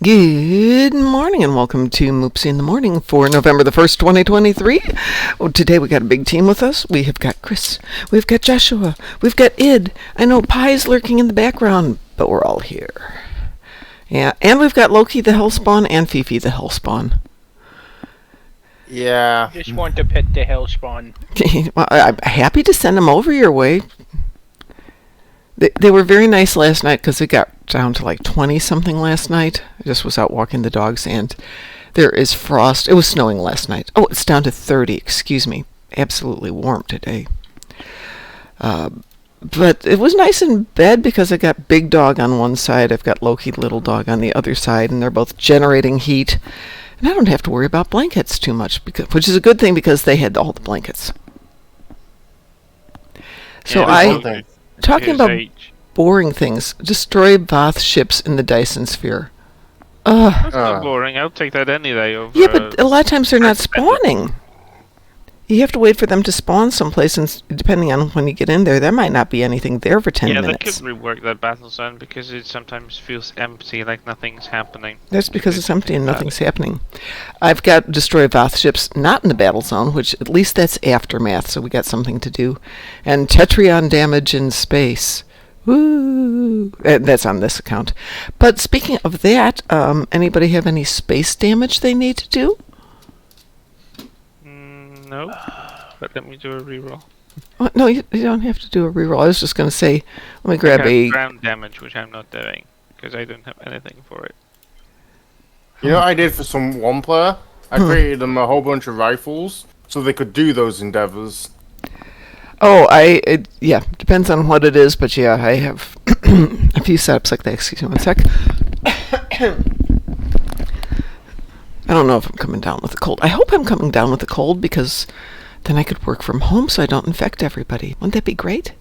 Good morning and welcome to Moopsy in the Morning for November the 1st, 2023. Oh, today we got a big team with us. We have got Chris, we've got Joshua, we've got Id. I know Pie's lurking in the background, but we're all here. Yeah, and we've got Loki the Hellspawn and Fifi the Hellspawn. Yeah. Just want to pet the Hellspawn. Well, I'm happy to send them over your way. They were very nice last night because it got down to like 20-something last night. I just was out walking the dogs and there is frost. It was snowing last night. Oh, it's down to 30. Excuse me. Absolutely warm today. But it was nice in bed because I got Big Dog on one side. I've got Loki Little Dog on the other side, and they're both generating heat. And I don't have to worry about blankets too much, which is a good thing because they had all the blankets. So talking about boring things, destroy Voth ships in the Dyson sphere. That's not boring. I'll take that any day over. Yeah, but a lot of times they're not spawning. You have to wait for them to spawn someplace, and depending on when you get in there, there might not be anything there for 10 minutes. Yeah, they could rework that battle zone because it sometimes feels empty, like nothing's happening. That's because it's empty and nothing's happening. I've got destroy Voth ships not in the battle zone, which at least that's aftermath, so we got something to do. And Tetrion damage in space. Woo! That's on this account. But speaking of that, anybody have any space damage they need to do? No, but let me do a reroll. Oh, no, you don't have to do a reroll. I was just going to say, let me grab a ground damage, which I'm not doing because I don't have anything for it. You know what I did for some one player? I created them a whole bunch of rifles so they could do those endeavors. Oh, yeah, depends on what it is, but yeah, I have a few setups like that. Excuse me one sec. I don't know if I'm coming down with a cold. I hope I'm coming down with a cold because then I could work from home so I don't infect everybody. Wouldn't that be great?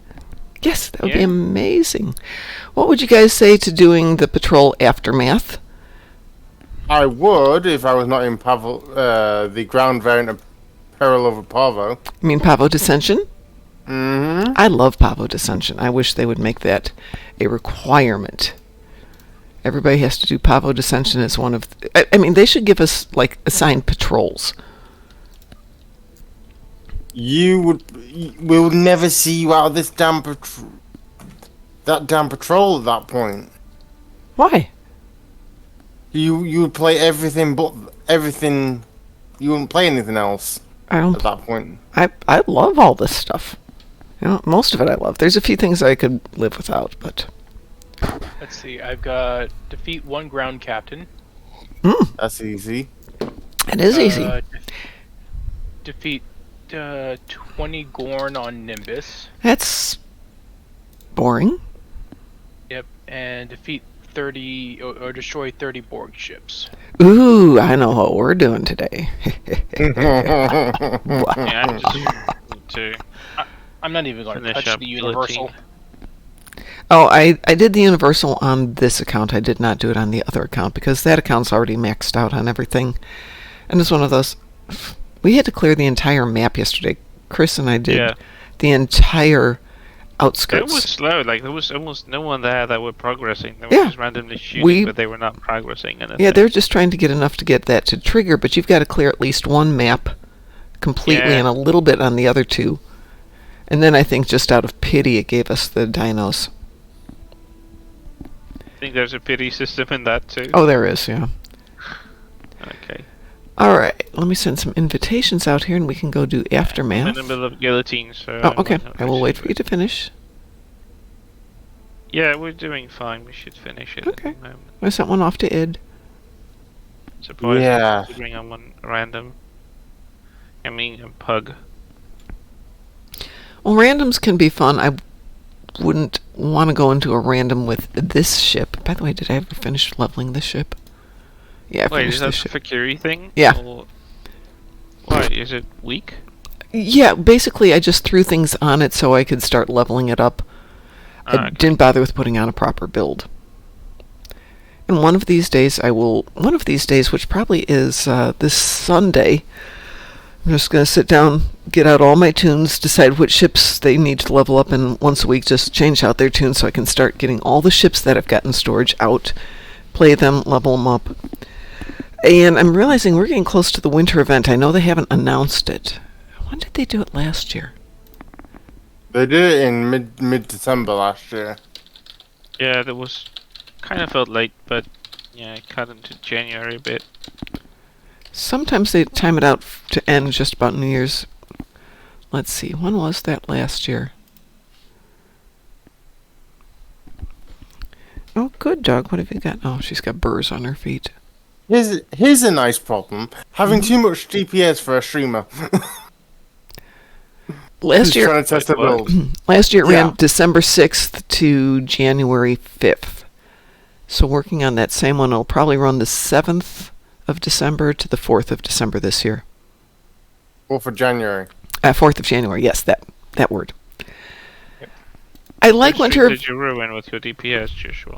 Yes, that would be amazing. What would you guys say to doing the patrol aftermath? I would if I was not in the ground variant of Peril over Pavo. You mean Pavo Dissension? Mm-hmm. I love Pavo Dissension. I wish they would make that a requirement. Everybody has to do Pavo Dissension as one of... I mean, they should give us, like, assigned patrols. We'll never see you out of this damn patrol at that point. Why? You would play everything but everything. You wouldn't play anything else at that point. I love all this stuff. You know, most of it I love. There's a few things I could live without, but... Let's see, I've got defeat one ground captain. That's easy. It is easy. Defeat 20 Gorn on Nimbus. That's boring. Yep, and defeat 30 or destroy 30 Borg ships. Ooh, I know what we're doing today. Yeah, I just need to I'm not even going to finish touch up the Universal. Oh, I did the Universal on this account. I did not do it on the other account because that account's already maxed out on everything. And it's one of those... We had to clear the entire map yesterday. Chris and I did the entire outskirts. It was slow. Like, there was almost no one there that were progressing. They were just randomly shooting, but they were not progressing anything. Yeah, they're just trying to get enough to get that to trigger, but you've got to clear at least one map completely and a little bit on the other two. And then I think just out of pity it gave us the dinos. I think there's a pity system in that too. Oh, there is, yeah. Okay. Alright, let me send some invitations out here and we can go do Aftermath. I'm in the middle of guillotine, so... Oh, okay. I will wait for you to finish. Yeah, we're doing fine. We should finish it Okay. at the moment. I sent one off to Id. Surprised to bring on one random. I mean, a pug. Well, randoms can be fun. I wouldn't want to go into a random with this ship. By the way, did I ever finish leveling this ship? Yeah, I Wait, finished is that this the ship. Fakiri thing? Yeah. Or... Why, is it weak? Yeah, basically I just threw things on it so I could start leveling it up. I didn't bother with putting on a proper build. And one of these days, which probably is this Sunday, I'm just going to sit down, get out all my tunes, decide which ships they need to level up, and once a week just change out their tunes so I can start getting all the ships that I've got in storage out play them, level them up. And I'm realizing we're getting close to the winter event. I know they haven't announced it. When did they do it last year? They did it in mid-December last year. Yeah, that was kind of felt late, but yeah, it cut into January a bit. Sometimes they time it out to end just about New Year's. Let's see, when was that last year? Oh, good, Doug. What have you got? Oh, she's got burrs on her feet. Here's a nice problem. Having too much DPS for a streamer. Last year, trying to test the build. Last year it ran December 6th to January 5th. So working on that same one, it'll probably run the 7th of December to the 4th of December this year. 4th of January. 4th of January, yes, that word. Yep. I like winter... Did you ruin with your DPS, Joshua?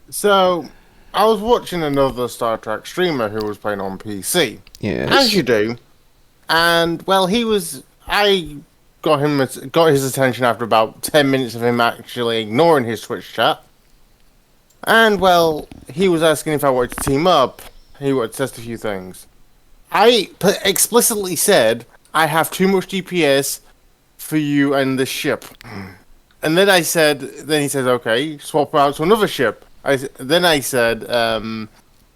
So, I was watching another Star Trek streamer who was playing on PC. Yes. As you do. And, well, I got his attention after about 10 minutes of him actually ignoring his Twitch chat. And, well, he was asking if I wanted to team up. He wanted to test a few things. I explicitly said, I have too much DPS for you and the ship. And then he said, okay, swap out to another ship. Then I said,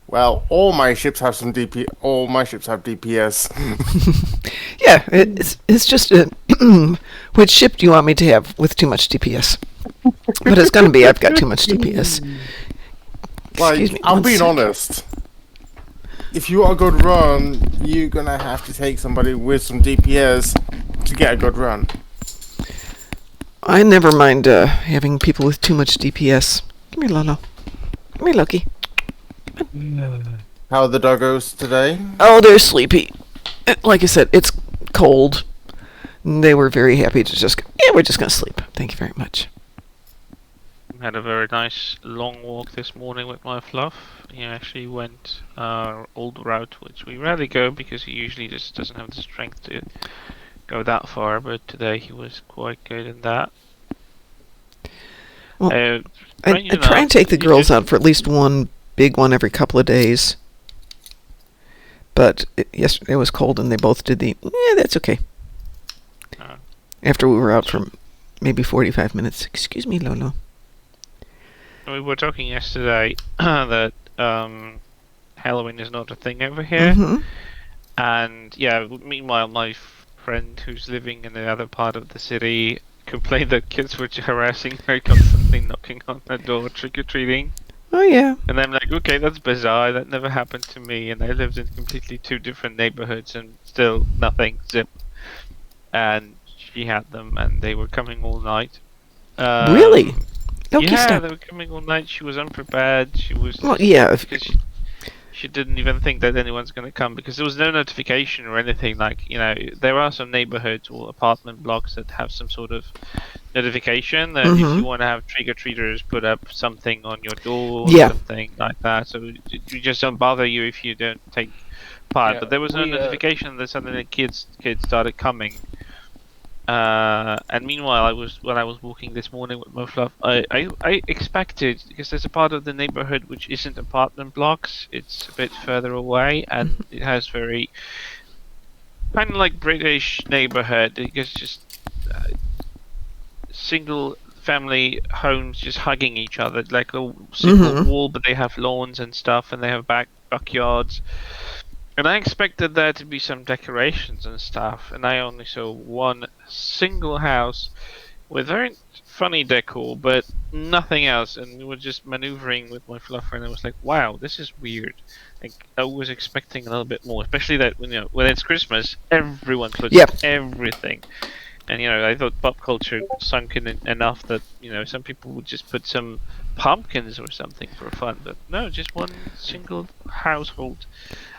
well, all my ships have all my ships have DPS. Yeah, it's just which ship do you want me to have with too much DPS? But it's going to be I've got too much DPS. Excuse me, I'm being honest. If you want a good run, you're going to have to take somebody with some DPS to get a good run. I never mind having people with too much DPS. Come here, Lolo. Come here, Loki. How are the doggos today? Oh, they're sleepy. Like I said, it's cold. They were very happy to we're just going to sleep. Thank you very much. Had a very nice long walk this morning with my Fluff. He actually went our old route, which we rarely go because he usually just doesn't have the strength to go that far, but today he was quite good in that. Well, I try and take the girls out for at least one big one every couple of days. But yesterday it was cold and they both did that's okay. After we were out for maybe 45 minutes. Excuse me, Lolo. We were talking yesterday that Halloween is not a thing over here. Mm-hmm. And yeah, meanwhile my friend who's living in the other part of the city complained that kids were harassing her, constantly knocking on her door, trick-or-treating. Oh yeah. And I'm like, okay, that's bizarre, that never happened to me, and I lived in completely two different neighborhoods and still nothing, zip. And she had them and they were coming all night. Really? Okay, yeah, they were coming all night. She was unprepared. She was... Well, yeah. She didn't even think that anyone's going to come because there was no notification or anything. Like, there are some neighborhoods or apartment blocks that have some sort of notification that if you want to have trick-or-treaters put up something on your door or something like that. So we just don't bother you if you don't take part. But there was no notification that suddenly kids started coming. And meanwhile, when I was walking this morning with my Fluff, I expected, because there's a part of the neighborhood which isn't apartment blocks, it's a bit further away, and it has very kind of like British neighborhood, because just single family homes just hugging each other, like a single wall, but they have lawns and stuff, and they have backyards. And I expected there to be some decorations and stuff, and I only saw one single house with very funny decor, but nothing else. And we were just maneuvering with my Fluffer, and I was like, wow, this is weird. Like, I was expecting a little bit more, especially that when it's Christmas, everyone puts everything. And I thought pop culture sunk in enough that some people would just put some pumpkins or something for fun, but no, just one single household.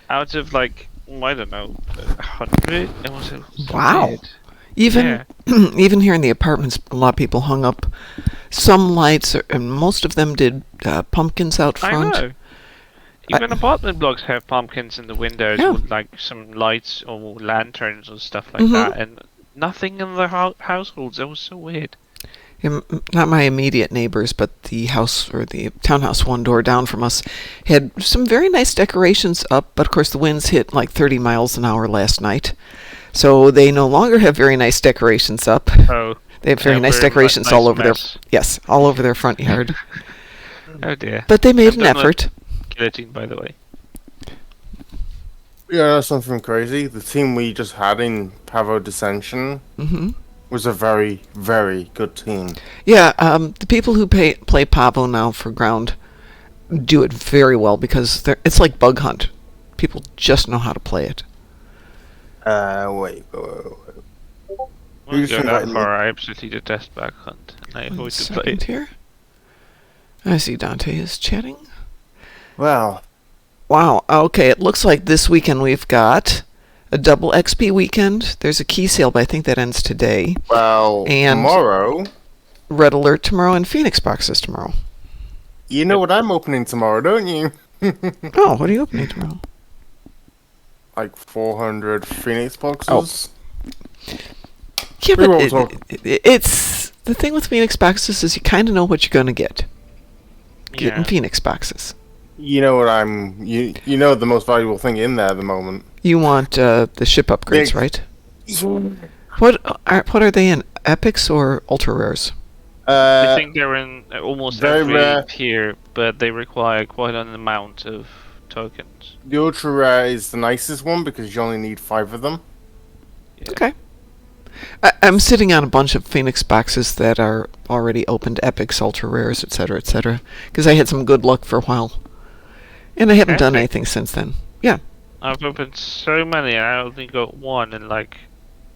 Out of I don't know, 100. It was wow. Weird. Even here in the apartments, a lot of people hung up some lights, and most of them did pumpkins out front. I know. Even apartment blocks have pumpkins in the windows with some lights or lanterns or stuff like that, and nothing in the households. That was so weird. Not my immediate neighbors, but the house or the townhouse one door down from us had some very nice decorations up, but of course the winds hit like 30 miles an hour last night. So they no longer have very nice decorations up. Oh. They have very nice decorations all over all over their front yard. Oh dear. But they made an effort. Guillotine, by the way. Yeah, that's something crazy. The team we just had in Pavo Dissension was a very, very good team. Yeah, the people who play Pavo now for ground do it very well because it's like Bug Hunt. People just know how to play it. Wait. Won't go that far. I absolutely detest Bug Hunt, and I avoid to play it. Here. I see Dante is chatting. Well. Wow, okay, it looks like this weekend we've got a double XP weekend. There's a key sale, but I think that ends today. Well, and tomorrow. Red Alert tomorrow and Phoenix boxes tomorrow. You know what I'm opening tomorrow, don't you? Oh, what are you opening tomorrow? Like 400 Phoenix boxes. Oh. Yeah, but it's the thing with Phoenix boxes is you kind of know what you're going to get. Getting Phoenix boxes. You know what you know the most valuable thing in there at the moment. You want the ship upgrades, right? What are they in? Epics or ultra rares? I think they're in almost very every rare tier, but they require quite an amount of tokens. The ultra rare is the nicest one because you only need 5 of them. Yeah. Okay. I'm sitting on a bunch of Phoenix boxes that are already opened, epics, ultra rares, etc., etc. Because I had some good luck for a while, and I haven't done anything since then. Yeah. I've opened so many, and I only got one in like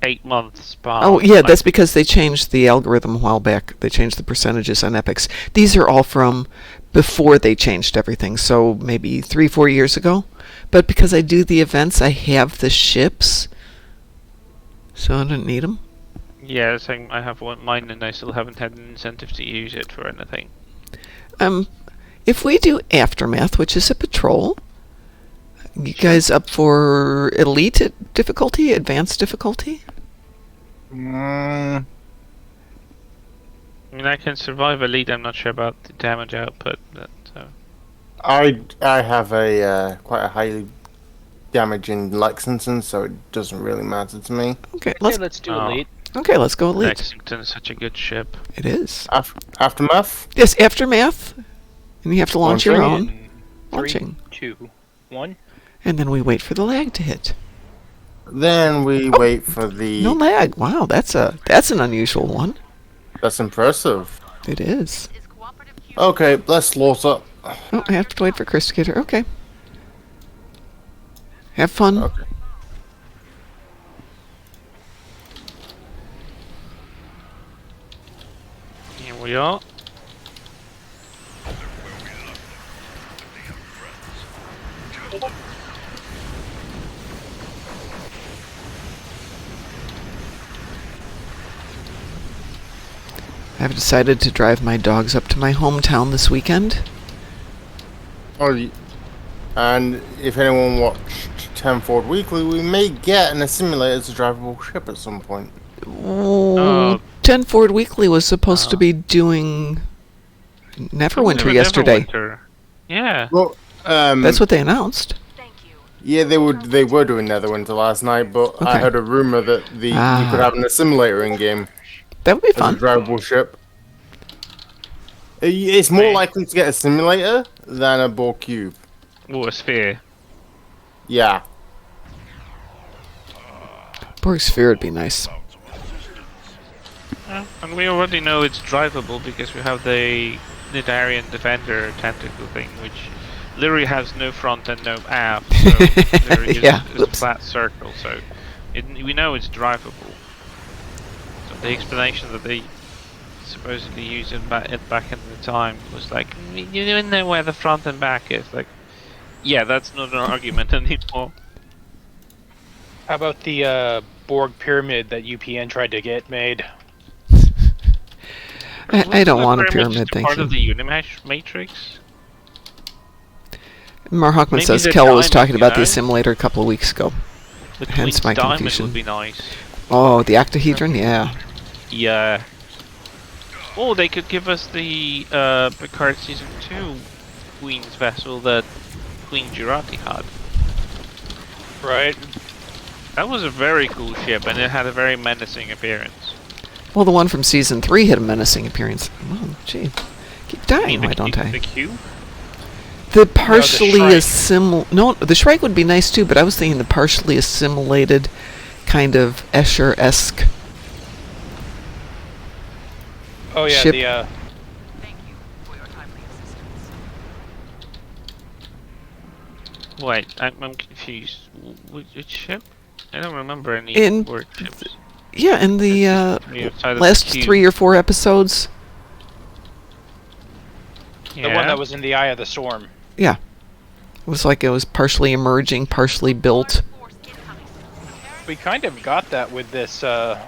8 months. Oh yeah, that's because they changed the algorithm a while back. They changed the percentages on epics. These are all from before they changed everything, so maybe 3-4 years ago. But because I do the events, I have the ships. So I don't need them? Yeah, I have mine and I still haven't had an incentive to use it for anything. If we do Aftermath, which is a patrol, you guys up for elite difficulty, advanced difficulty? I mean, I can survive elite. I'm not sure about the damage output. But, I have a quite a highly damaging Lexington, so it doesn't really matter to me. Okay, let's do elite. Okay, let's go elite. Lexington is such a good ship. It is. Aftermath? Yes, Aftermath. And you have to launch your own. 3, Launching. 2, 1. And then we wait for the lag to hit. Then we wait for the... No lag. Wow, that's an unusual one. That's impressive. It is. Okay, let's slaughter. Oh, I have to wait for Chris to get her. Okay. Have fun. Okay. Here we are. I've decided to drive my dogs up to my hometown this weekend. Oh, and if anyone watched 10 Forward Weekly, we may get an assimilator as a drivable ship at some point. Oh, 10 Forward Weekly was supposed to be doing Neverwinter yesterday. Neverwinter. Yeah. Well, that's what they announced. Yeah, they were doing Netherwinter last night, but I heard a rumor that you could have an assimilator in game. That would be fun. As a drivable ship. It's more likely to get a simulator than a Borg cube. Or a sphere. Yeah. Borg sphere would be nice. And we already know it's drivable because we have the Nidarian Defender tentacle thing, which literally has no front and no aft. So it's a flat circle, so we know it's drivable. So the explanation that they supposedly used back in the time was like, you don't know where the front and back is. Like, yeah, that's not an argument anymore. How about the Borg pyramid that UPN tried to get made? I don't want a pyramid, thank part you. Of the Unimatrix? Mar Hawkman says Kel was talking about the assimilator a couple of weeks ago. Hence my confusion. Would be nice. Oh, the octahedron? Yeah. Yeah. Or they could give us the Picard Season 2 Queen's vessel that Queen Jurati had. Right. That was a very cool ship, and it had a very menacing appearance. Well, the one from Season 3 had a menacing appearance. Well, gee. Keep dying, why don't I? The Q? The partially Shrike. assimilated... No, the Shrike would be nice too, but I was thinking the partially assimilated kind of Escher-esque Oh yeah, ship. the Thank you for your timely assistance. Wait, I'm confused. Which ship? I don't remember any In word ships. Yeah, in the Outside of the last Q. 3 or 4 episodes. the one that was in the eye of the storm. Yeah. It was like it was partially emerging, partially built. Force incoming. We kind of got that with this. Yeah,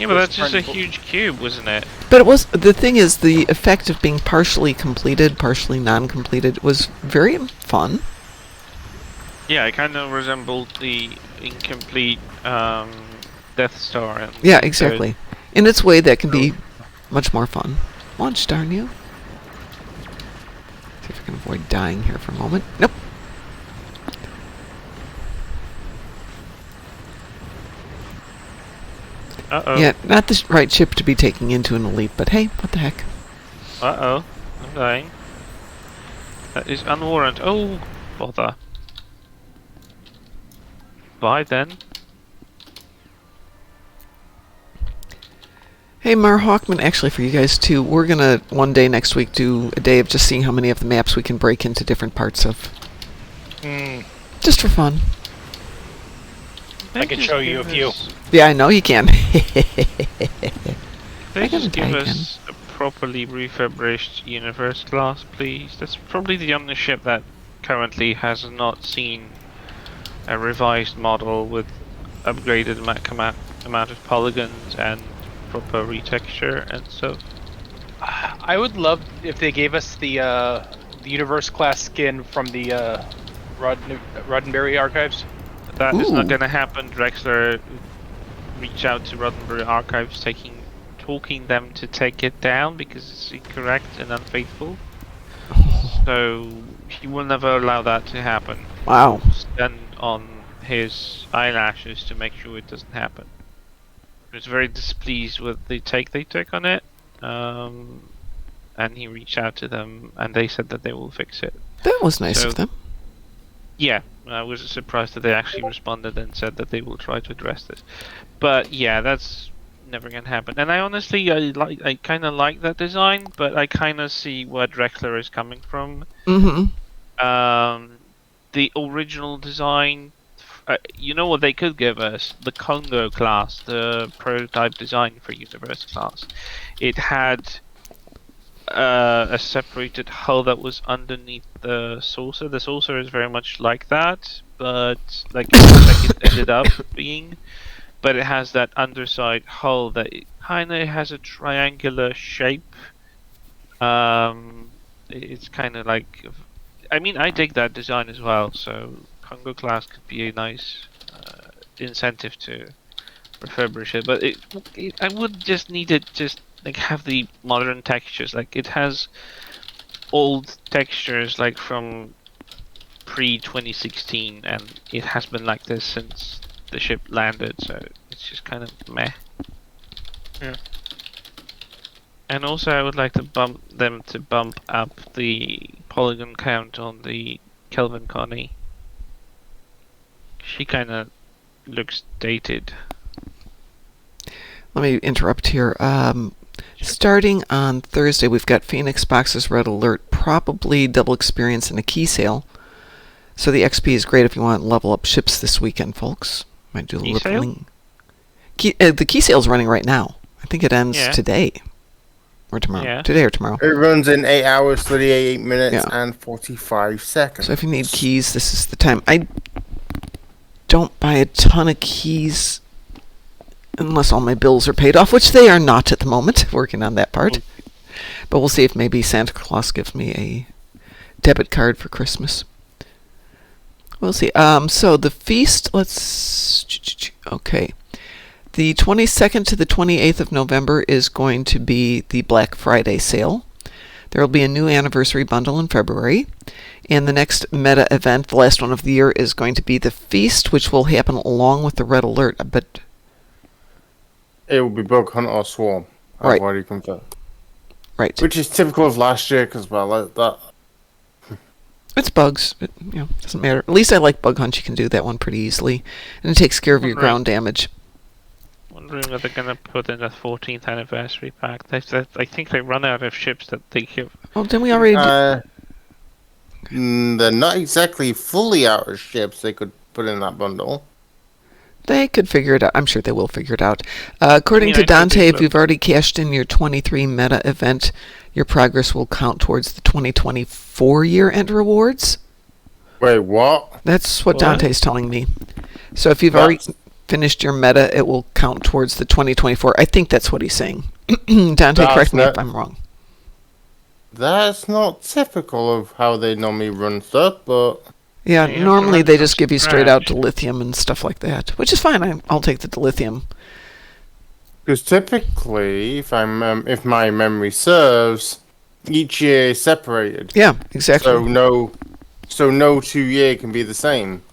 but was that's just a turned- huge cube, wasn't it? But it was, the thing is, the effect of being partially completed, partially non-completed, was very fun. Yeah, it kind of resembled the incomplete Death Star. And Yeah, exactly. In its way, that can be much more fun. Launch, darn you. See if I can avoid dying here for a moment. Nope. Uh-oh. Yeah, not the right ship to be taking into an elite, but hey, what the heck. Uh-oh. I'm dying. That is unwarranted. Oh, bother. Bye then. Hey, Mar Hawkman, actually for you guys too, we're gonna one day next week do a day of just seeing how many of the maps we can break into different parts of. Just for fun. I can show you a few. Yeah, I know you can. They I just can give take us a properly refurbished Universe class, please. That's probably the only ship that currently has not seen a revised model with upgraded amount of polygons and proper retexture and stuff. I would love if they gave us the Universe class skin from the Roddenberry archives. Ooh. That is not going to happen. Drexler reached out to Roddenberry Archives, talking them to take it down because it's incorrect and unfaithful. So he will never allow that to happen. Wow. Stand on his eyelashes to make sure it doesn't happen. He was very displeased with the take they took on it, and he reached out to them, and they said that they will fix it. That was nice So- of them. Yeah, I was surprised that they actually responded and said that they will try to address this. But yeah, that's never gonna happen. And I honestly, I kind of like that design, but I kind of see where Drexler is coming from. Mm-hmm. The original design, you know what they could give us? The Congo class, the prototype design for Universe class. It had a separated hull that was underneath the saucer. The saucer is very much like that, but like it ended up being. But it has that underside hull that kind of has a triangular shape. It's kind of like, I mean, I dig that design as well. So Congo class could be a nice incentive to refurbish it. But I would just need it just like have the modern textures. Like it has old textures like from pre-2016, and it has been like this since the ship landed, so it's just kind of meh. Yeah. And also I would like to bump up the polygon count on the Kelvin Connie. She kind of looks dated. Let me interrupt here. Starting on Thursday, we've got Phoenix Boxes Red Alert, probably double experience and a key sale. So the XP is great if you want to level up ships this weekend, folks. Might do a Key leveling. The key sale's running right now. I think it ends Yeah. today. Or tomorrow. Yeah. Today or tomorrow. It runs in 8 hours, 38 minutes, Yeah. and 45 seconds. So if you need keys, this is the time. I don't buy a ton of keys unless all my bills are paid off, which they are not at the moment. Working on that part. But we'll see if maybe Santa Claus gives me a debit card for Christmas. We'll see. So the feast, okay. The 22nd to the 28th of November is going to be the Black Friday sale. There will be a new anniversary bundle in February. And the next meta event, the last one of the year, is going to be the Feast, which will happen along with the Red Alert. But It will be Bug Hunt or Swarm. Right. I've already confirmed. right, Which is typical of last year, because, well, that... it's bugs. It doesn't matter. At least I like Bug Hunt. You can do that one pretty easily. And it takes care of your Right. ground damage. Wondering what they're going to put in the 14th anniversary pack. I think they run out of ships that they give. Well, didn't we already They're not exactly fully out of ships they could put in that bundle. They could figure it out. I'm sure they will figure it out. According to Yeah, I think Dante, they if will. you've already cashed in your 23 meta event, your progress will count towards the 2024 year-end rewards. Wait, what? That's what What? Dante's telling me. So if you've That's- already finished your meta, it will count towards the 2024. I think that's what he's saying. Dante, correct me if I'm wrong. That's not typical of how they normally run stuff, but... Yeah, Yeah, you have to normally run they from just give you straight out scratch. dilithium and stuff like that, which is fine. I'll take the dilithium. Because typically, if my memory serves, each year is separated. Yeah, exactly. So no 2 year can be the same.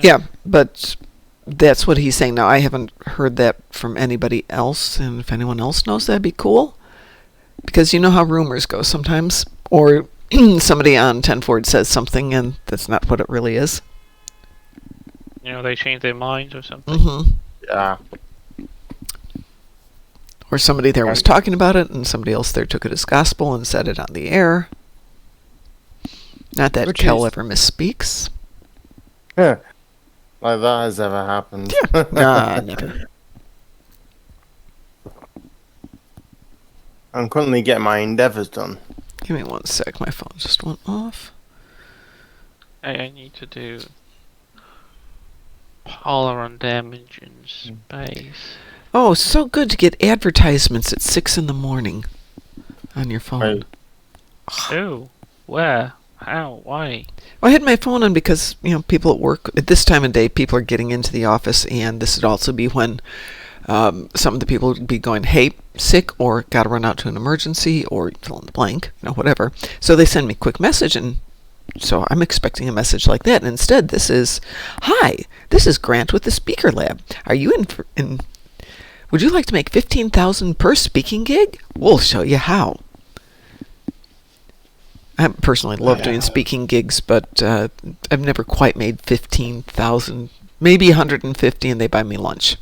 Yeah, but that's what he's saying. Now, I haven't heard that from anybody else, and if anyone else knows, that'd be cool. Because you know how rumors go sometimes. Or somebody on 10 Forward says something, and that's not what it really is. They change their minds or something. Hmm. Yeah. Or somebody there was talking about it, and somebody else there took it as gospel and said it on the air. Not that Which Kel is- ever misspeaks. Like that has ever happened. Nah, never. I'm currently getting my endeavors done. Give me one sec. My phone just went off. I need to do polar on damage in space. Oh, so good to get advertisements at 6 in the morning on your phone. Right. Oh, where? How? Why? Well, I had my phone on because, people at work, at this time of day, people are getting into the office, and this would also be when some of the people would be going, hey, sick, or got to run out to an emergency, or fill in the blank, whatever. So they send me a quick message, and so I'm expecting a message like that. And instead, this is, hi, this is Grant with the Speaker Lab. Are you in would you like to make $15,000 per speaking gig? We'll show you how. I personally love doing speaking gigs, but I've never quite made 15,000, maybe 150, and they buy me lunch.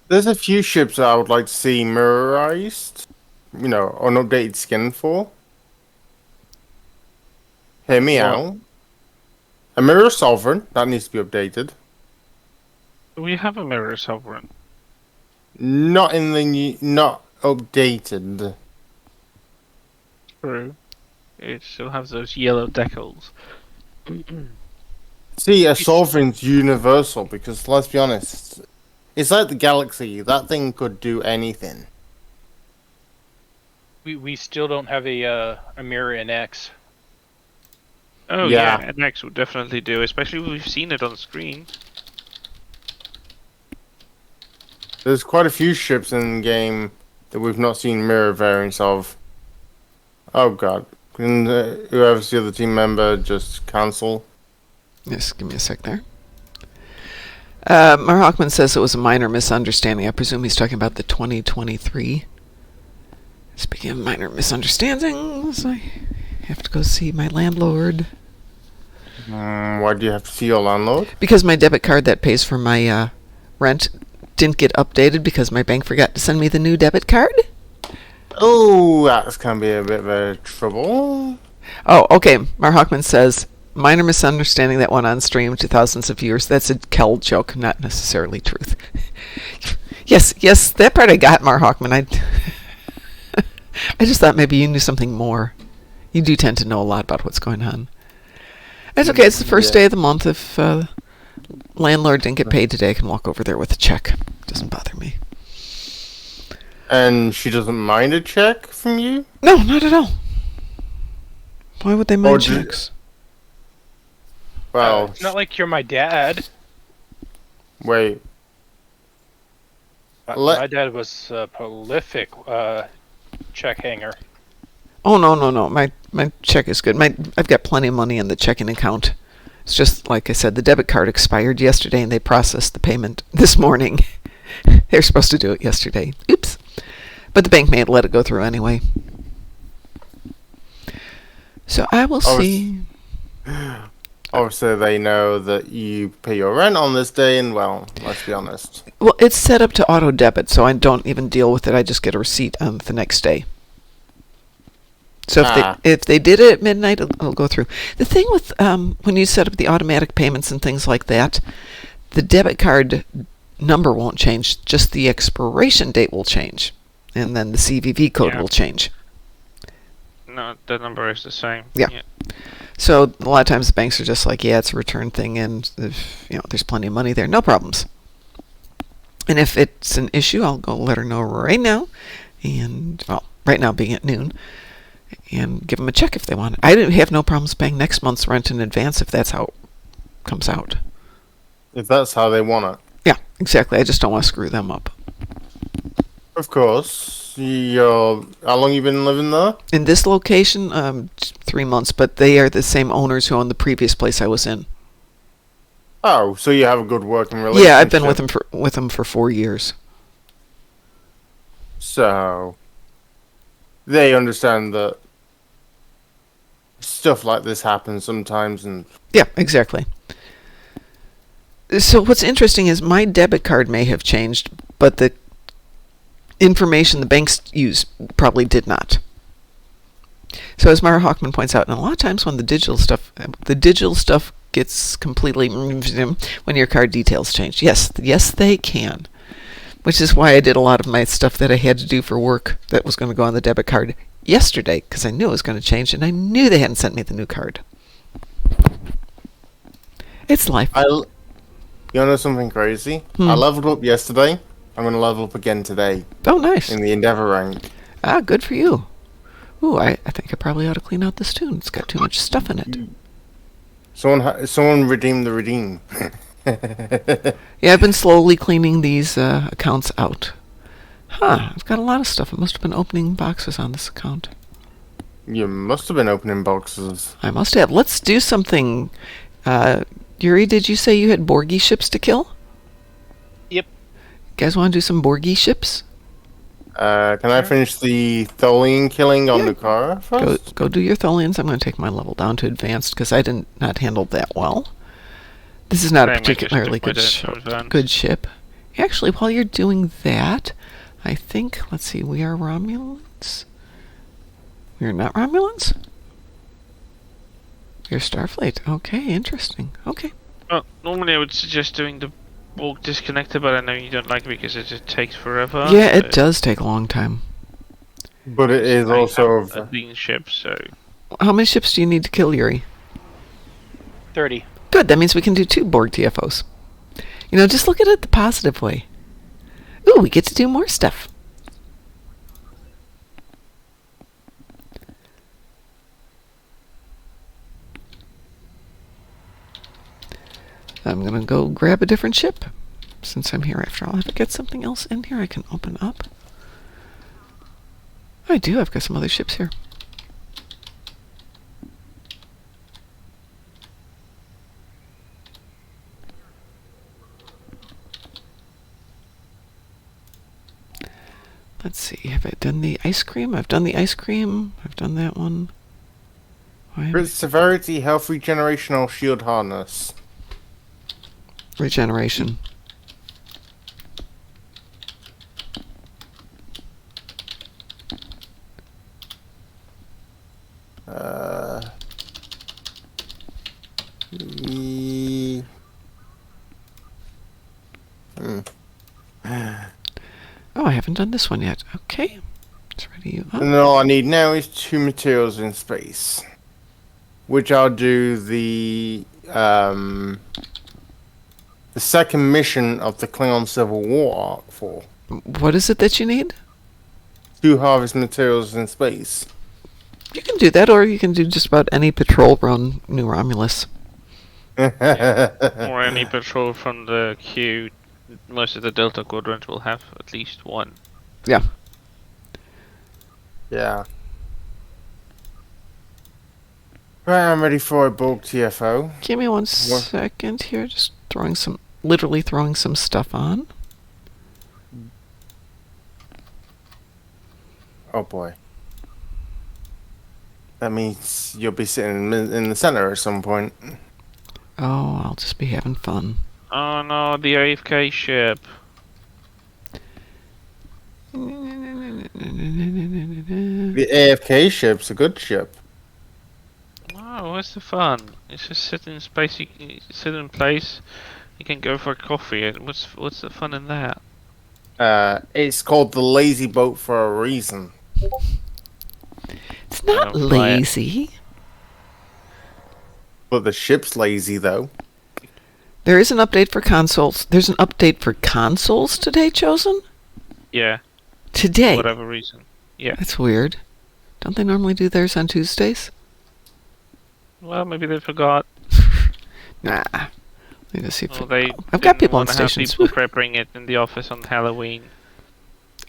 There's a few ships that I would like to see mirrorized, an updated skin for. Hear me What? out. A Mirror Sovereign, that needs to be updated. We have a mirror sovereign. Not updated. True. It still has those yellow decals. See, a Sovereign's universal, because let's be honest, it's like the Galaxy, that thing could do anything. We still don't have a mirror in X. Oh Yeah. yeah, NX would definitely do, especially if we've seen it on screen. There's quite a few ships in the game that we've not seen mirror variants of. Oh god. Can whoever's the other team member just cancel? Yes, give me a sec there. Mar Hockman says it was a minor misunderstanding. I presume he's talking about the 2023. Speaking of minor misunderstandings, I have to go see my landlord. Why do you have to see your landlord? Because my debit card that pays for my rent didn't get updated because my bank forgot to send me the new debit card. Oh, that's gonna be a bit of a trouble. Oh, okay. Mar Hockman says, minor misunderstanding that went on stream to thousands of viewers. That's a Kel joke, not necessarily truth. yes, that part I got, Mar Hockman. I just thought maybe you knew something more. You do tend to know a lot about what's going on. It's okay. It's the first day of the month. If landlord didn't get paid today, I can walk over there with a check. Doesn't bother me. And she doesn't mind a check from you? No, not at all. Why would they mind do- checks? Well, It's not like you're my dad. wait. My dad was a prolific check hanger. Oh no. My check is good. I've got plenty of money in the checking account. It's just like I said, the debit card expired yesterday, and they processed the payment this morning. They're supposed to do it yesterday. Oops. But the bank may let it go through anyway. So I will see. Obviously, they know that you pay your rent on this day, and well, let's be honest. Well, it's set up to auto debit, so I don't even deal with it. I just get a receipt on the next day. So if they did it at midnight, it'll go through. The thing with when you set up the automatic payments and things like that, the debit card number won't change. Just the expiration date will change, and then the CVV code will change. No, the number is the same. Yeah. So a lot of times the banks are just like, yeah, it's a return thing, and if, there's plenty of money there, no problems. And if it's an issue, I'll go let her know right now, and right now being at noon, and give them a check if they want it. I didn't have no problems paying next month's rent in advance if that's how it comes out. If that's how they want it. Yeah, exactly. I just don't want to screw them up. Of course. How long you been living there? In this location, 3 months, but they are the same owners who owned the previous place I was in. Oh, so you have a good working relationship. Yeah, I've been with them for 4 years. So they understand that stuff like this happens sometimes, and yeah, exactly. So what's interesting is my debit card may have changed, but the information the banks use probably did not. So as Mara Hockman points out, and a lot of times when the digital stuff gets completely when your card details change. Yes, they can. Which is why I did a lot of my stuff that I had to do for work that was going to go on the debit card yesterday, because I knew it was going to change, and I knew they hadn't sent me the new card. It's life. You know something crazy? I leveled up yesterday. I'm going to level up again today. Oh, nice. In the Endeavor rank. Ah, good for you. Ooh, I think I probably ought to clean out this tune. It's got too much stuff in it. Someone redeemed the redeem. Yeah, I've been slowly cleaning these accounts out. I've got a lot of stuff. I must have been opening boxes on this account. You must have been opening boxes. I must have. Let's do something. Yuri, did you say you had Borgie ships to kill? Yep. You guys want to do some Borgie ships? Can I finish the Tholian killing on Nukara first? Go do your Tholians. I'm going to take my level down to advanced because I did not handle that well. This is not a particularly good ship. Actually, while you're doing that, I think, let's see, we are Romulans? We are not Romulans? You're Starfleet. Okay, interesting. Okay. Well, normally I would suggest doing the Borg disconnector, but I know you don't like it because it just takes forever. Yeah, it does take a long time. But it is also a being ship, so... How many ships do you need to kill, Yuri? 30. Good, that means we can do 2 Borg TFOs. Just look at it the positive way. Ooh, we get to do more stuff. I'm going to go grab a different ship. Since I'm here after all, if I get something else in here I can open up. I do, I've got some other ships here. Let's see, have I done the ice cream? I've done the ice cream. I've done that one. Crit severity, health regeneration, or shield harness. Regeneration. Oh, I haven't done this one yet. Okay. Let's ready you up. And all I need now is 2 materials in space. Which I'll do the second mission of the Klingon Civil War arc for. What is it that you need? 2 harvest materials in space. You can do that, or you can do just about any patrol run New Romulus. Or any patrol from the queue most of the Delta Quadrant will have at least one. Yeah. Yeah. Right, I'm ready for a bulk TFO. Give me 1 second here. Just literally throwing some stuff on. Oh boy. That means you'll be sitting in the center at some point. Oh, I'll just be having fun. Oh no, the AFK ship. The AFK ship's a good ship. Oh, what's the fun? It's just sit in space. You can sit in place. You can go for a coffee. What's the fun in that? It's called the lazy boat for a reason. It's not don't buy it. lazy. But the ship's lazy, though. There is an update for consoles. There's an update for consoles today, Chosen? Yeah, Today. whatever reason. Yeah. That's weird. Don't they normally do theirs on Tuesdays? Well, maybe they forgot. Nah. Let me just see if Or they I've got didn't people on wanna have stations. people prepping it in the office on Halloween.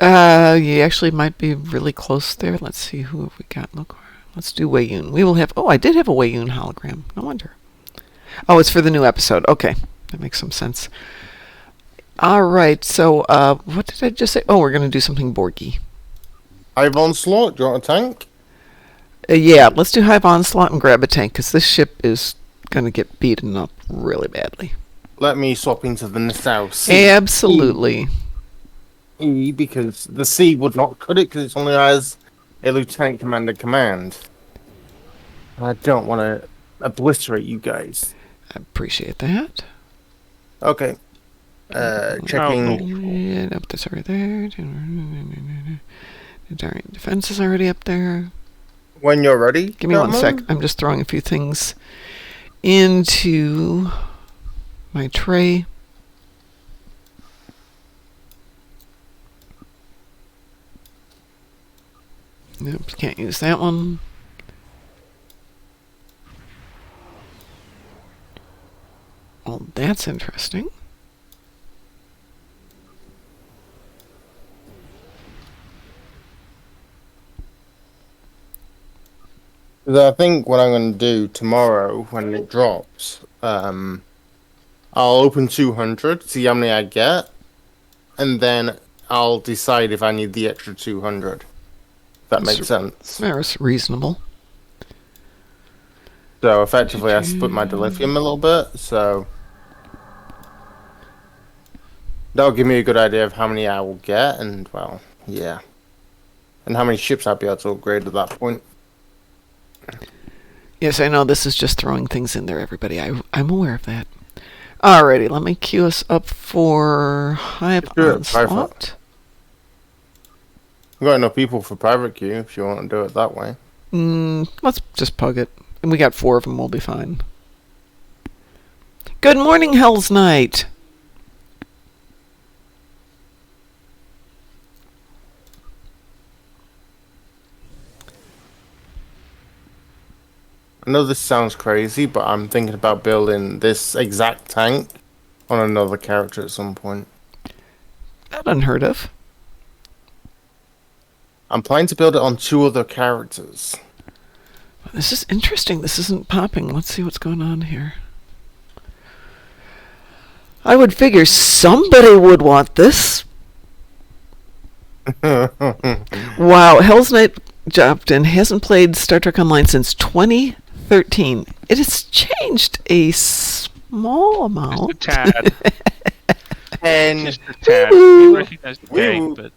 You actually might be really close there. Let's see who have we got. Look, let's do Wayun. We will have. Oh, I did have a Wayun hologram. No wonder. Oh, it's for the new episode. Okay, that makes some sense. All right. So, what did I just say? Oh, we're gonna do something Borgy. Hive Onslaught, do you want a tank? Yeah, let's do Hive Onslaught and grab a tank because this ship is gonna get beaten up really badly. Let me swap into the Nassau Sea. Absolutely. Because the sea would not cut it because it only has a Lieutenant Commander command. I don't want to obliterate you guys. I appreciate that. Okay. Checking. Yeah, nope, that's already there. Defense is already up there. When you're ready. Give me 1 sec. Catman. I'm just throwing a few things into my tray. Nope, can't use that one. Well, that's interesting. I think what I'm going to do tomorrow when it drops, I'll open 200, see how many I get, and then I'll decide if I need the extra 200. If that makes sense. That's reasonable. So effectively, I split my dilithium a little bit, so that'll give me a good idea of how many I will get, and well, yeah, and how many ships I'll be able to upgrade at that point. Yes, I know this is just throwing things in there, everybody. I'm aware of that. Alrighty, let me queue us up for Hive Onslaught. We've got enough people for private queue if you want to do it that way. Let's just pug it. And we got 4 of them, we'll be fine. Good morning, Hell's Knight. I know this sounds crazy, but I'm thinking about building this exact tank on another character at some point. Not unheard of. I'm planning to build it on 2 other characters. This is interesting. This isn't popping. Let's see what's going on here. I would figure somebody would want this. Wow, Hell's Knight dropped in. Hasn't played Star Trek Online since 2013. It has changed a small amount. Just a tad. And Just a tad. Woo-hoo. We recognize the game, Woo-hoo. but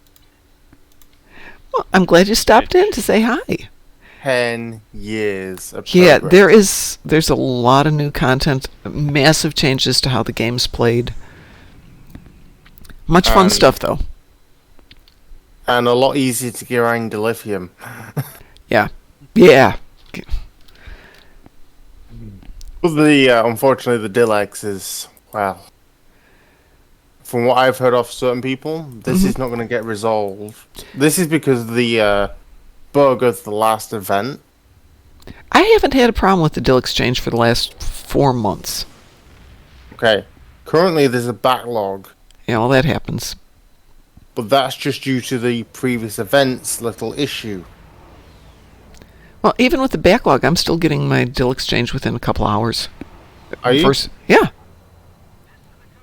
Well, I'm glad you stopped in to say hi. 10 years of Yeah, progress. there's a lot of new content, massive changes to how the game's played. Much fun stuff, though. And a lot easier to get around dilithium. Yeah. But unfortunately, the Dilex is, well, from what I've heard off certain people, this is not going to get resolved. This is because of the bug of the last event. I haven't had a problem with the Dill Exchange for the last 4 months. Okay. Currently, there's a backlog Yeah, well, that happens. But that's just due to the previous event's little issue. Well, even with the backlog, I'm still getting my deal exchange within a couple hours. Are you? Yeah.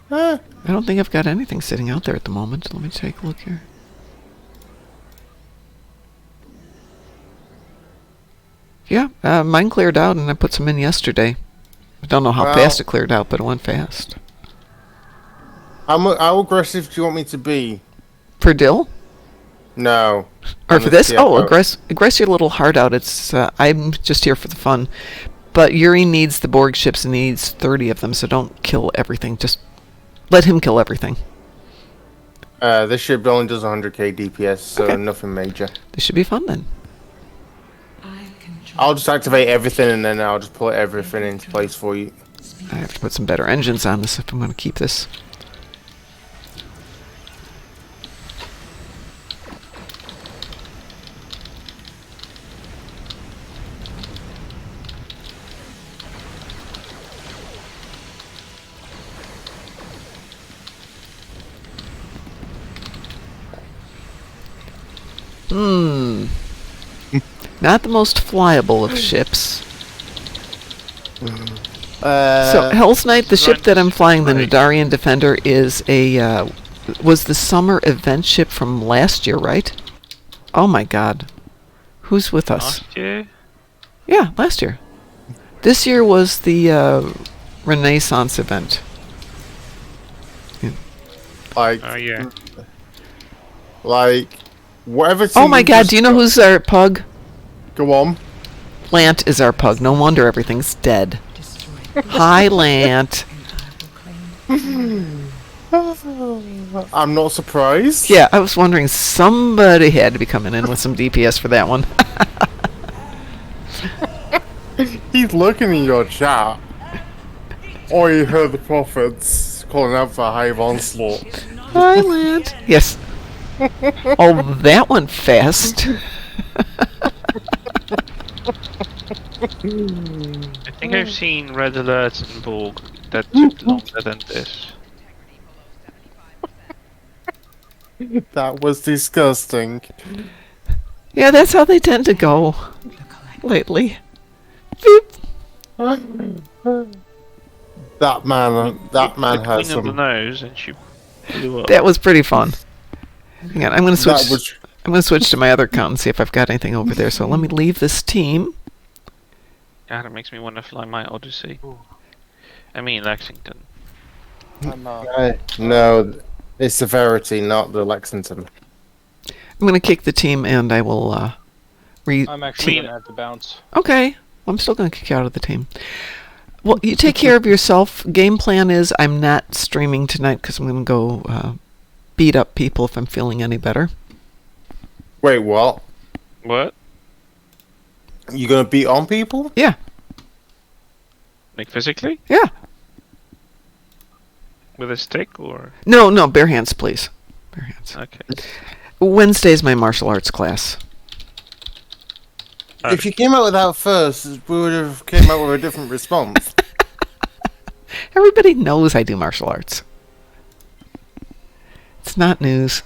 Huh? I don't think I've got anything sitting out there at the moment. Let me take a look here. Yeah, mine cleared out, and I put some in yesterday. I don't know how fast it cleared out, but it went fast. How aggressive do you want me to be? For Dill? No. Or for this? Oh, aggress your little heart out. It's I'm just here for the fun. But Yuri needs the Borg ships, and he needs 30 of them, so don't kill everything. Just let him kill everything. This ship only does 100k DPS, so nothing major. This should be fun then. I'll just activate everything, and then I'll just put everything into place for you. I have to put some better engines on this if I'm going to keep this. Not the most flyable of ships. So Hell's Knight, the ship that I'm flying, the Nadarian Defender, is was the summer event ship from last year, right? Oh my God, who's with us? Last year? Yeah, last year. This year was the Renaissance event. Like, Oh yeah. like, whatever. Oh my God, do you know who's our pug? Go on. Lant is our pug. No wonder everything's dead. Hi, Lant. I'm not surprised. Yeah, I was wondering, somebody had to be coming in with some DPS for that one. He's looking in your chat. Or you heard the prophets calling out for a hive onslaught. Hi, Lant. Yes. Oh, that went fast. I think I've seen red alerts in Borg that took longer than this. That was disgusting. Yeah, that's how they tend to go lately. Beep. That man The has queen of the some. nose, and she blew up. That was pretty fun. Hang on, I'm going to That switch. was. I'm going to switch to my other account and see if I've got anything over there. So let me leave this team. God, it makes me want to fly my Odyssey. I mean Lexington. No, it's Severity, not the Lexington. I'm going to kick the team and I will I'm actually gonna have to bounce. Okay, I'm still going to kick you out of the team. Well, you take care of yourself. Game plan is I'm not streaming tonight because I'm going to go beat up people if I'm feeling any better. Wait, what? What? You gonna beat on people? Yeah, Like physically? yeah. With a stick or? No, bare hands, please. Bare hands. Okay. Wednesday's my martial arts class. If you came out with that first, we would have came out with a different response. Everybody knows I do martial arts. It's not news.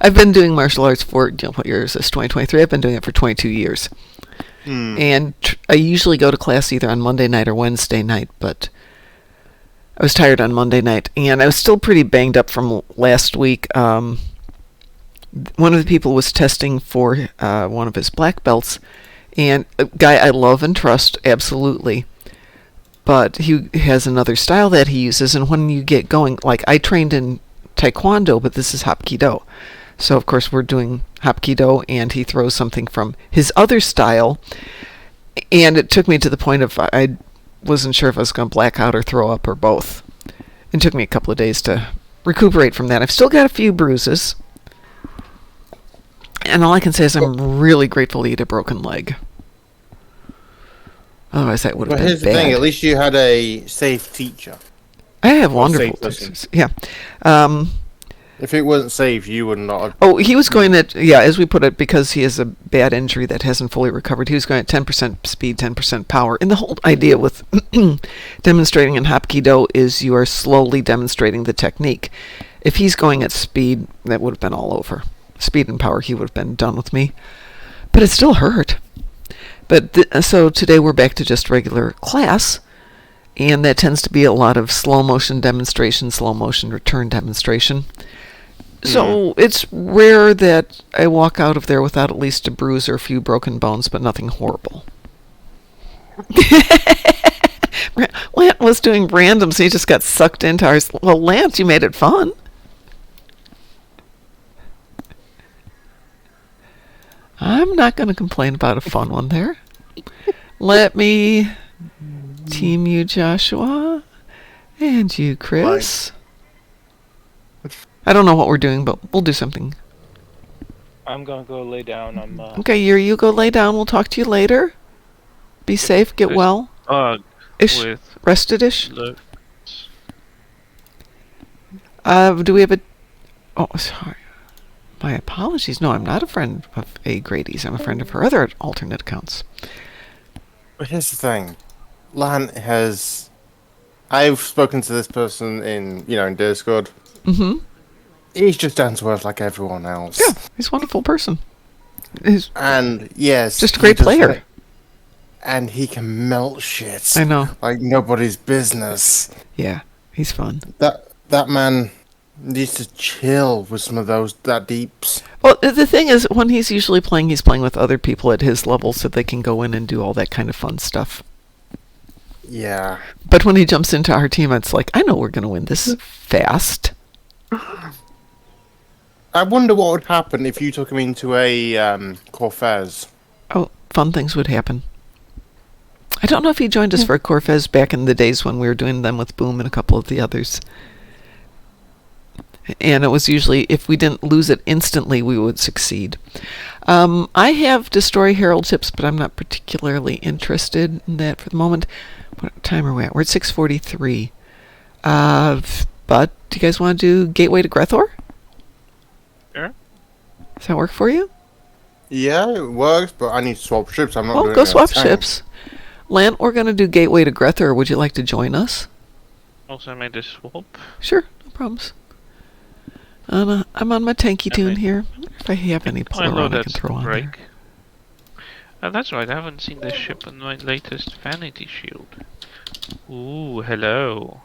I've been doing martial arts for, what year is this, 2023? I've been doing it for 22 years. And I usually go to class either on Monday night or Wednesday night, but I was tired on Monday night, and I was still pretty banged up from last week. One of the people was testing for one of his black belts, and a guy I love and trust, absolutely. But he has another style that he uses, and when you get going, like I trained in Taekwondo, but this is Hapkido. So, of course, we're doing Hapkido, and he throws something from his other style, and it took me to the point of I wasn't sure if I was going to black out or throw up or both. It took me a couple of days to recuperate from that. I've still got a few bruises, and all I can say is I'm really grateful to eat a broken leg. Otherwise, that would have But been here's the bad. thing: at least you had a safe teacher. I have Or wonderful safe person. teachers. Yeah. If it wasn't safe, you would not have... Oh, he was going at, yeah, as we put it, because he has a bad injury that hasn't fully recovered, he was going at 10% speed, 10% power. And the whole idea with demonstrating in Hapkido is you are slowly demonstrating the technique. If he's going at speed, that would have been all over. Speed and power, he would have been done with me. But it still hurt. But so today we're back to just regular class, and that tends to be a lot of slow motion demonstration, slow motion return demonstration. So it's rare that I walk out of there without at least a bruise or a few broken bones, but nothing horrible. Lant was doing randoms, and he just got sucked into ours. Well, Lance, you made it fun. I'm not going to complain about a fun one there. Let me team you, Joshua, and you, Chris. I don't know what we're doing, but we'll do something. I'm gonna go lay down. Okay, you go lay down. We'll talk to you later. Be safe. Get well. Ish. Rested-ish. Do we have a... Oh, sorry. My apologies. No, I'm not a friend of A. Grady's. I'm a friend of her other alternate accounts. But here's the thing. Lan has... I've spoken to this person in Discord. Mm-hmm. He's just down to earth like everyone else. Yeah, he's a wonderful person. And, yes... Just a great player. And he can melt shit. I know. Like nobody's business. Yeah, he's fun. That man needs to chill with some of that deeps. Well, the thing is, when he's usually playing, he's playing with other people at his level so they can go in and do all that kind of fun stuff. Yeah. But when he jumps into our team, it's like, I know we're going to win this fast. I wonder what would happen if you took him into a Corfez. Oh, fun things would happen. I don't know if he joined us for a Corfez back in the days when we were doing them with Boom and a couple of the others. And it was usually, if we didn't lose it instantly, we would succeed. I have Destroy Herald chips, but I'm not particularly interested in that for the moment. What time are we at? We're at 6:43. But do you guys want to do Gateway to Grethor? Sure. Does that work for you? Yeah, it works, but I need to swap ships. I'm not Well, doing go it swap time. ships. Lant, we're going to do Gateway to Grethor. Would you like to join us? Also made a swap. Sure, no problems. I'm on my tanky tune here. I wonder if I have any I know Polaron I can that's throw on there. break. That's right, I haven't seen this ship on my latest Vanity Shield. Ooh, hello.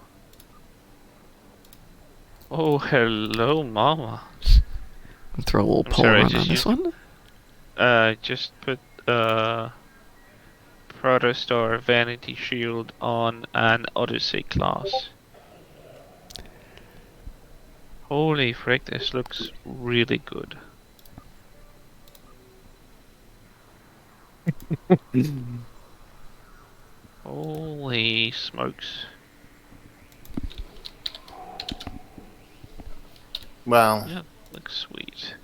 Oh, hello, mama. I'll throw a little I'm sorry, Polaron just on this one. Just put, Protostar Vanity Shield on an Odyssey class. Holy frick, this looks really good. Holy smokes. Well, Yeah, looks sweet.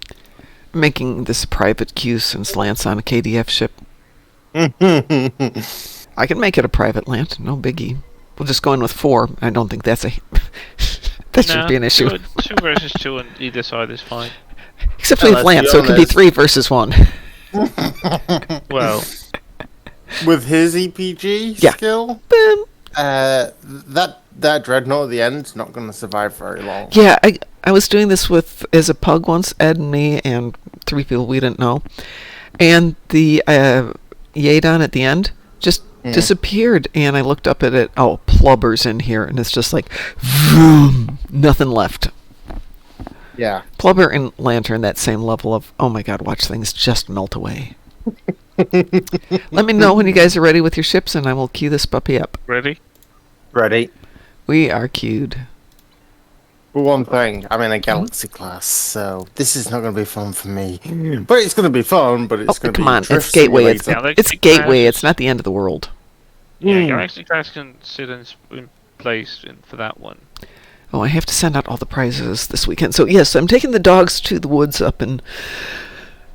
Making this a private queue since Lance on a KDF ship. I can make it a private Lance, no biggie. We'll just go in with 4. I don't think that's a... that should be an issue. 2 versus 2 on either side is fine. Except with let's Lance, be so it could be honest. 3 versus 1. Well, with his EPG Yeah. skill, Boom. that dreadnought at the end's not going to survive very long. Yeah, I was doing this with as a pug once, Ed and me and 3 people we didn't know, and the Yadon at the end just disappeared, and I looked up at it. Oh, Plubber's in here, and it's just like, vroom, nothing left. Yeah. Plubber and Lantern, that same level of, oh my god, watch things just melt away. Let me know when you guys are ready with your ships, and I will queue this puppy up. ready? Ready? We are queued. For one thing, I'm in a Galaxy class, so this is not going to be fun for me. But it's going to be fun, but it's Oh, going to come be on, Drift it's Gateway. It's Simulator. Galaxy Gateway. Class. It's not the end of the world. Yeah, Galaxy Class can sit in place for that one. Oh, I have to send out all the prizes this weekend. So, yes, I'm taking the dogs to the woods up in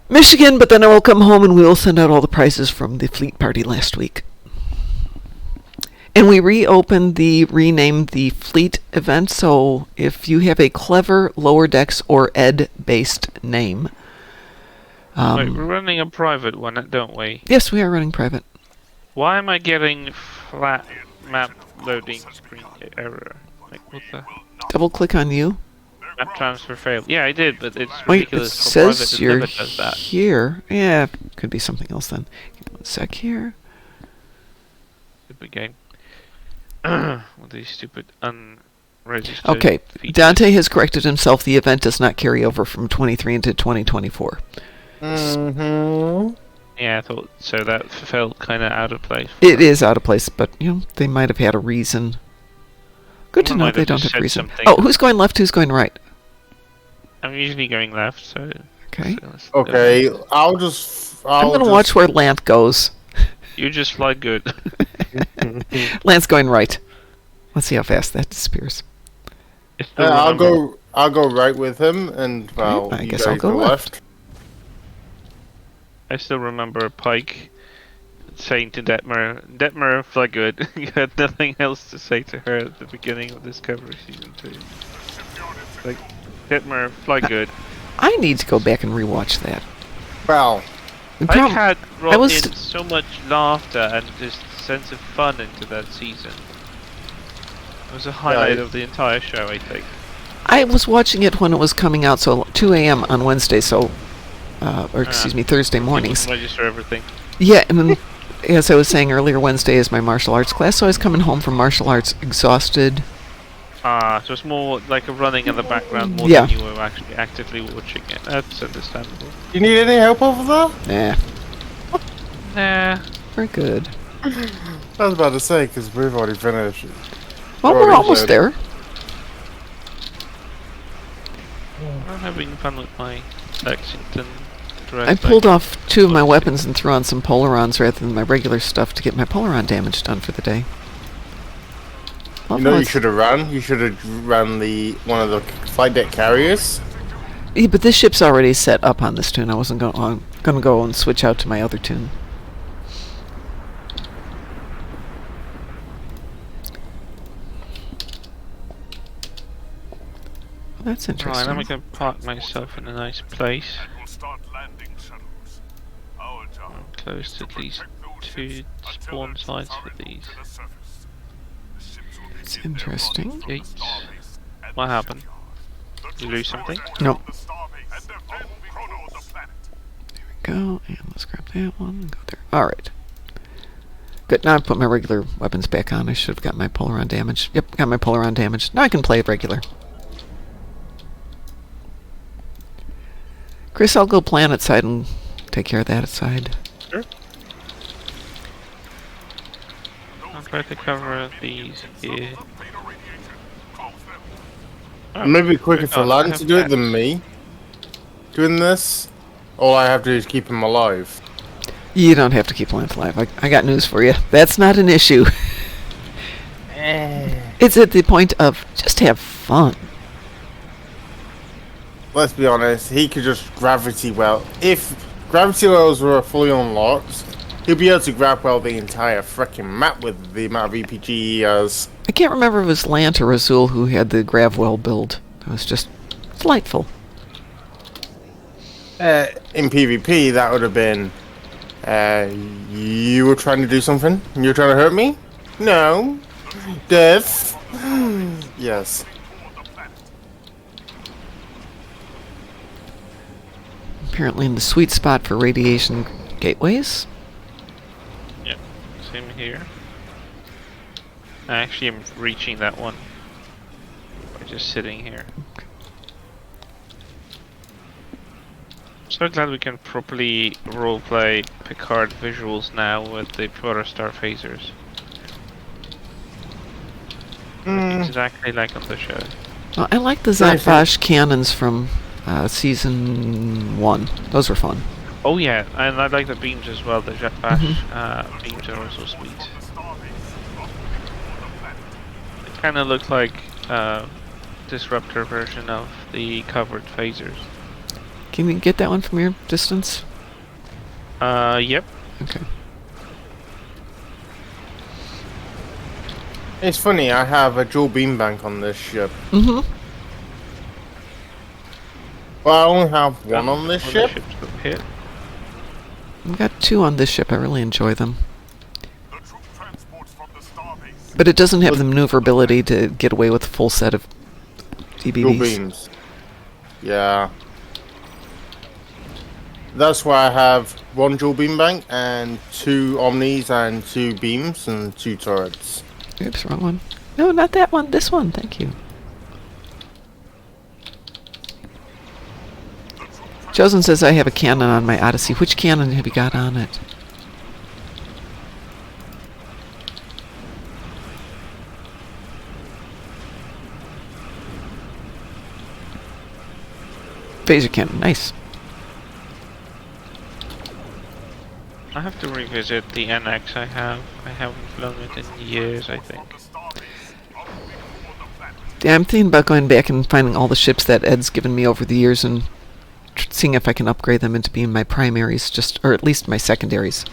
Michigan, but then I will come home and we will send out all the prizes from the fleet party last week. And we renamed the fleet event, so if you have a clever Lower Decks or Ed-based name... Wait, we're running a private one, don't we? Yes, we are running private. Why am I getting flat map loading screen error? Like, what the... Double click on you. Map transfer failed. Yeah, I did, but it's Wait, it ridiculous for private. says It you're never does that. here. Yeah, could be something else then. Give me 1 sec here. Stupid game. With these stupid unregistered Okay, features. Dante has corrected himself. The event does not carry over from 23 into 2024. Mm-hmm. Yeah, I thought so. That felt kind of out of place. It is out of place, but they might have had a reason. Good to Someone know might they have don't just have a said reason. something. Oh, who's going left? Who's going right? I'm usually going left, so... Okay. so let's- Okay, I'm going to watch where Lant goes. You just fly good. Lant's going right. Let's see how fast that disappears. I still I'll remember- go right with him, and well, I you guess I'll guys go go left. I still remember Pike saying to Detmer, fly good. You had nothing else to say to her at the beginning of Discovery Season 2. Like, Detmer, fly good. I need to go back and rewatch that. Well, The Pike prob- had brought I was in so much laughter and just sense of fun into that season. It was a highlight of the entire show, I think. I was watching it when it was coming out, so 2 a.m. on Wednesday, Thursday mornings. Register everything. Yeah, and then, as I was saying earlier, Wednesday is my martial arts class, so I was coming home from martial arts exhausted. So it's more like a running in the background more Yeah. than you were actually actively watching it. That's understandable. you need any help over there? Nah, Nah. we're good. I was about to say, because we've already finished. Well, we're Already almost said. there. I'm having fun with my Lexington dress. I pulled off 2 of my weapons and threw on some Polarons rather than my regular stuff to get my Polaron damage done for the day. You know, you should have run. You should have run one of the flight deck carriers. Yeah, but this ship's already set up on this tune. I wasn't going to go and switch out to my other tune. Well, that's Right, interesting. I'm gonna park myself in a nice place. I'm close to at least 2 spawn sites for these That's interesting. gates. What happened? Did you lose something? Nope. Go, and let's grab that one and go there. Alright. Good, now I put my regular weapons back on. I should have got my Polaron damage. Yep, got my Polaron damage. Now I can play it regular. Chris, I'll go planet side and take care of that side. Sure. I'll try to cover these here. Oh, Maybe quicker for I Lan have to do it that. than me. Doing this, all I have to do is keep him alive. You don't have to keep Lance alive. I got news for you. That's not an issue. It's at the point of just have fun. Let's be honest, he could just gravity well. If gravity wells were fully unlocked, he'll be able to grab well the entire freaking map with the amount of EPG he has. I can't remember if it was Lant or Azul who had the Gravwell build. It was just delightful. In PvP, that would have been, you were trying to do something? You were trying to hurt me? No. Death? Yes. Apparently in the sweet spot for radiation gateways. Yep, same here. I actually am reaching that one by just sitting here. So glad we can properly roleplay Picard visuals now with the Protostar phasers. Exactly like on the show. Well, I like the Zatvash cannons from season 1. Those were fun. Oh yeah, and I like the beams as well. The jetpack beams are also sweet. It kind of looks like Disruptor version of the covered phasers. Can you get that one from your distance? Yep. Okay. It's funny, I have a dual beam bank on this ship. Mm-hmm. Well, I only have one on this When ship. the ships got hit. I've got 2 on this ship. I really enjoy them. But it doesn't have the maneuverability to get away with a full set of Dual DBBs. beams. Yeah. That's why I have 1 dual beam bank and 2 omnis and 2 beams and 2 turrets. Oops, wrong one. No, not that one. This one. Thank you. Chosen says I have a cannon on my Odyssey. Which cannon have you got on it? Phaser cannon. Nice. I have to revisit the NX I have. I haven't flown it in years, I think. Yeah, I'm thinking about going back and finding all the ships that Ed's given me over the years and seeing if I can upgrade them into being my primaries, or at least my secondaries.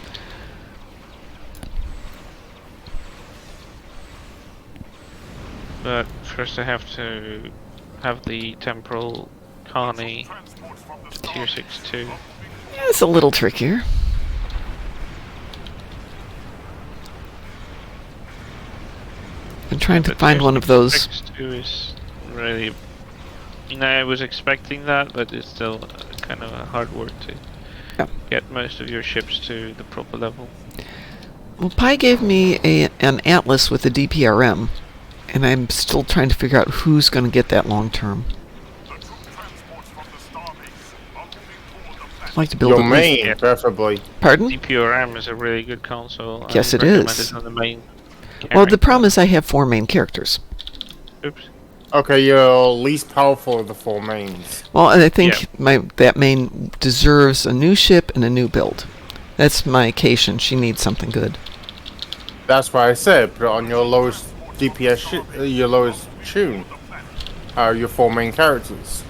But first I have to have the temporal colony tier 6-2. Yeah, it's a little trickier. I'm trying to But find tier one of those. 6-2 is really... I was expecting that, but it's still kind of a hard work to get most of your ships to the proper level. Well, Pi gave me an Atlas with a DPRM, and I'm still trying to figure out who's going to get that long term. I'd like to build Your at main, Yeah. preferably. Pardon? DPRM is a really good console. Yes, I it recommend is. it on the main Well, the character. problem is I have 4 main characters. Oops. Okay, you're least powerful of the 4 mains. Well, and I think that main deserves a new ship and a new build. That's my Cation. She needs something good. That's why I said put it on your lowest DPS, your lowest tune. Your 4 main characters.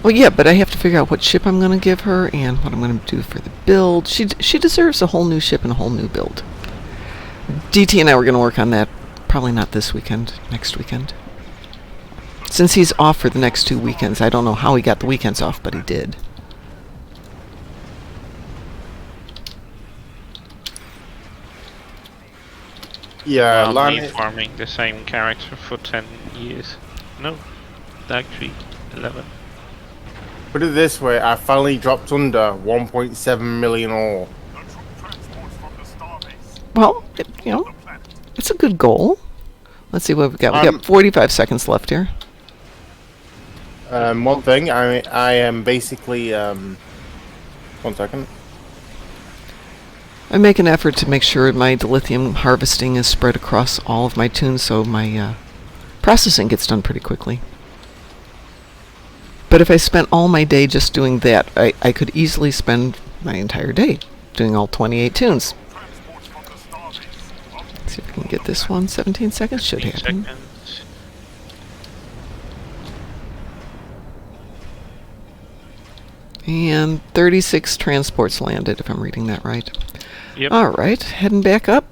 Well, yeah, but I have to figure out what ship I'm going to give her and what I'm going to do for the build. She deserves a whole new ship and a whole new build. DT and I were going to work on that. Probably not this weekend. Next weekend. Since he's off for the next 2 weekends, I don't know how he got the weekends off, but he did. Yeah, I've Lani- been farming the same character for 10 years. No, actually 11. Put it this way, I finally dropped under 1.7 million ore. Well, it's a good goal. Let's see what we've got. We've got 45 seconds left here. One thing, I am basically, 1 second. I make an effort to make sure my dilithium harvesting is spread across all of my tunes so my processing gets done pretty quickly. But if I spent all my day just doing that, I could easily spend my entire day doing all 28 tunes. Let's see if I can get this one. 17 seconds should 15 happen. seconds. And 36 transports landed, if I'm reading that right. Yep. Alright, heading back up.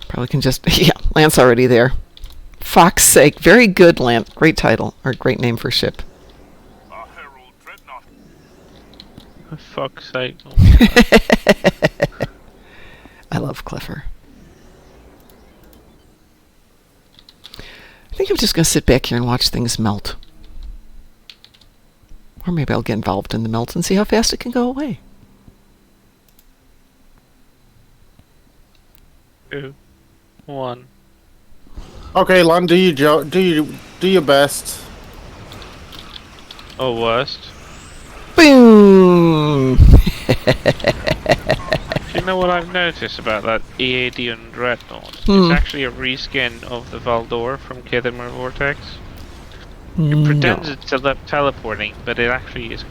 Probably can just... yeah, Lance already there. Fox sake. Very good, Lance. Great title, or great name for ship. For fuck's sake. I love Clifford. I think I'm just going to sit back here and watch things melt. Or maybe I'll get involved in the melt and see how fast it can go away. 2, 1. Okay, Lon, do your best. Or worst. Boom! Do you know what I've noticed about that EAD and Dreadnought? Hmm. It's actually a reskin of the Valdor from Kithimer Vortex. No. Pretends it's teleporting, but it actually is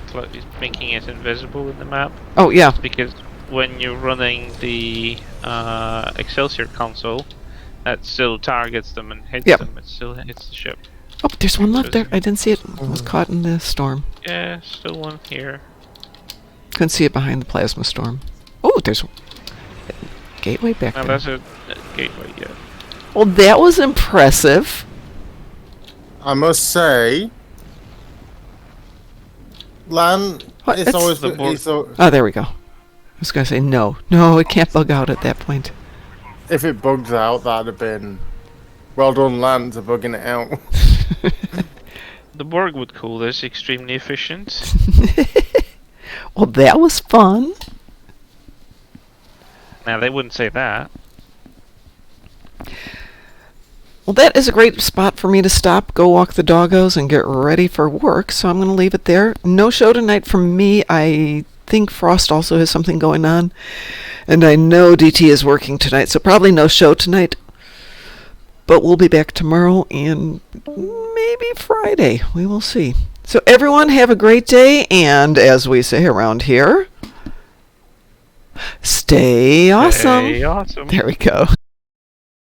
making it invisible in the map. Oh, yeah. Because when you're running the Excelsior console, that still targets them and hits Yep. them. It still hits the ship. Oh, there's one left there. I didn't see it. It was caught in the storm. Yeah, still one here. Couldn't see it behind the plasma storm. Oh, there's gateway back Now there. that's a gateway, yeah. Well, that was impressive. I must say, Lan, What? it's It's always the board. Oh, there we go. I was going to say no. No, it can't bug out at that point. if it bugs out, that'd have been well done, Lan, to bugging it out. The Borg would call this extremely efficient. Well, that was fun. Now, they wouldn't say that. Well, that is a great spot for me to stop, go walk the doggos, and get ready for work, so I'm going to leave it there. No show tonight from me. I think Frost also has something going on, and I know DT is working tonight, so probably no show tonight. But we'll be back tomorrow and maybe Friday. We will see. So everyone have a great day, and as we say around here, stay awesome. Hey, awesome. There we go.